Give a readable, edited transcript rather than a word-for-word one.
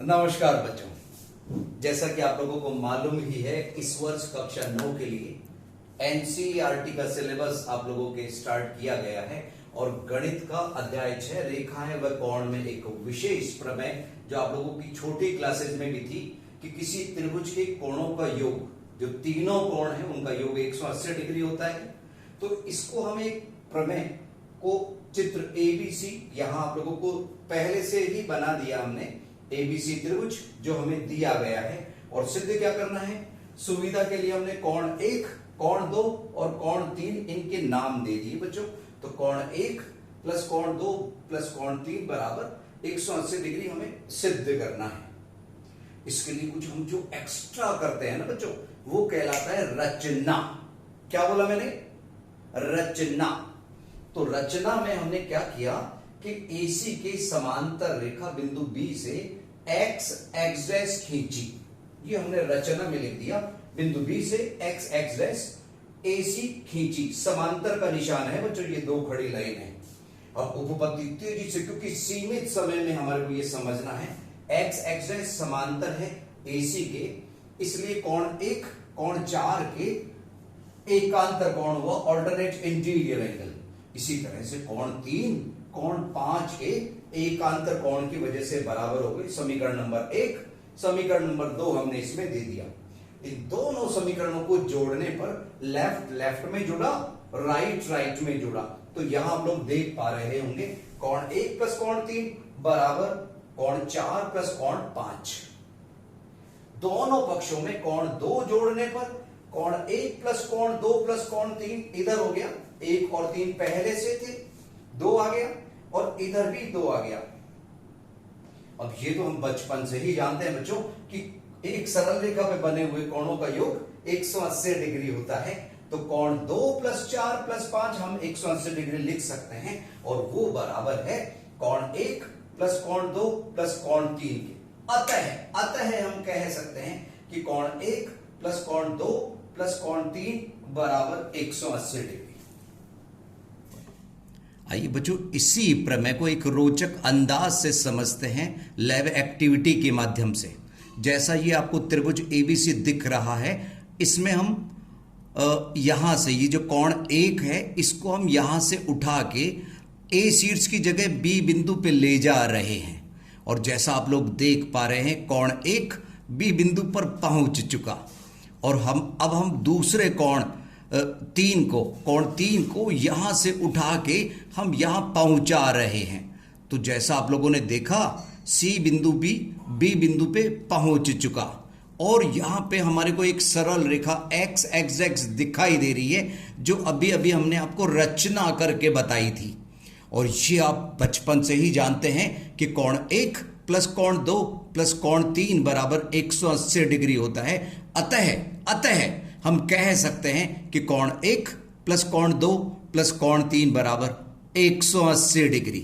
नमस्कार बच्चों, जैसा कि आप लोगों को मालूम ही है, इस वर्ष कक्षा 9 के लिए एनसीईआरटी का सिलेबस आप लोगों के स्टार्ट किया गया है और गणित का अध्याय 6 रेखाएं व कोण में एक विशेष प्रमेय जो आप लोगों की छोटी क्लासेज में भी थी कि किसी त्रिभुज के कोणों का योग, जो तीनों कोण है उनका योग 180 डिग्री होता है। तो इसको हम एक प्रमेय को चित्र एबीसी यहां आप लोगों को पहले से ही बना दिया हमने, एबीसी त्रिभुज जो हमें दिया गया है। और सिद्ध क्या करना है, सुविधा के लिए हमने कोण 1, कोण 2 और कोण 3 इनके नाम दे दिए बच्चों। तो कोण 1 प्लस कोण 2 प्लस कोण 3 बराबर 180 डिग्री हमें सिद्ध करना है। इसके लिए कुछ हम जो एक्स्ट्रा करते हैं ना बच्चों, वो कहलाता है रचना। क्या बोला मैंने? रचना। तो रचना में हमने क्या किया कि AC के समांतर रेखा बिंदु B से x x' खींची। ये हमने रचना में लिख दिया, बिंदु B से x x' AC खींची। समांतर का निशान है बच्चों, ये दो खड़ी लाइन है। अब उपपत्ति तेजी से, क्योंकि सीमित समय में हमारे को ये समझना है, x x' समांतर है AC के, इसलिए कोण 1 कोण 4 के एकांतर कोण हुआ, ऑल्टरनेट इंटीरियर एंगल। इसी तरह से कोण 3 कोण 5 के एकांतर कोण की वजह से बराबर हो गई। समीकरण नंबर 1, समीकरण नंबर 2 हमने इसमें दे दिया। इन दोनों समीकरणों को जोड़ने पर लेफ्ट लेफ्ट में जुड़ा, राइट राइट में जुड़ा। तो यहां हम लोग देख पा रहे होंगे कोण 1 प्लस कोण 3 बराबर कोण 4 प्लस कोण 5। दोनों पक्षों में कोण 2 जोड़ने पर कोण 1 प्लस कोण 2 प्लस कोण 3 इधर हो गया, 1 और 3 पहले से थे, 2 आ गया और इधर भी 2 आ गया। अब ये तो हम बचपन से ही जानते हैं बच्चों कि एक सरल रेखा पे बने हुए कोणों का योग 180 डिग्री होता है। तो कोण 2 प्लस 4 प्लस 5 हम 180 डिग्री लिख सकते हैं और वो बराबर है कोण 1 प्लस कोण 2 प्लस कोण 3 के। अतः हम कह सकते हैं कि कोण 1 प्लस कोण 2 प्लस कोण 3 बराबर 180 डिग्री। आइए बच्चों, इसी प्रमेय को एक रोचक अंदाज से समझते हैं लैब एक्टिविटी के माध्यम से। जैसा ये आपको त्रिभुज एबीसी दिख रहा है, इसमें हम यहां से ये जो कोण 1 है इसको हम यहां से उठा के ए शीर्ष की जगह बी बिंदु पे ले जा रहे हैं। और जैसा आप लोग देख पा रहे हैं, कोण 1 बी बिंदु पर पहुंच चुका और अब हम दूसरे कोण 3 को यहां से उठा के हम यहां पहुंचा रहे हैं। तो जैसा आप लोगों ने देखा, सी बिंदु बी बिंदु पे पहुंच चुका और यहां पे हमारे को एक सरल रेखा x x दिखाई दे रही है, जो अभी अभी हमने आपको रचना करके बताई थी। और ये आप बचपन से ही जानते हैं कि कोण 1 प्लस कोण 2 प्लस कोण 3 बराबर 180 डिग्री होता है। अतः हम कह सकते हैं कि कोण 1 प्लस कोण 2 प्लस कोण 3 बराबर 180 डिग्री।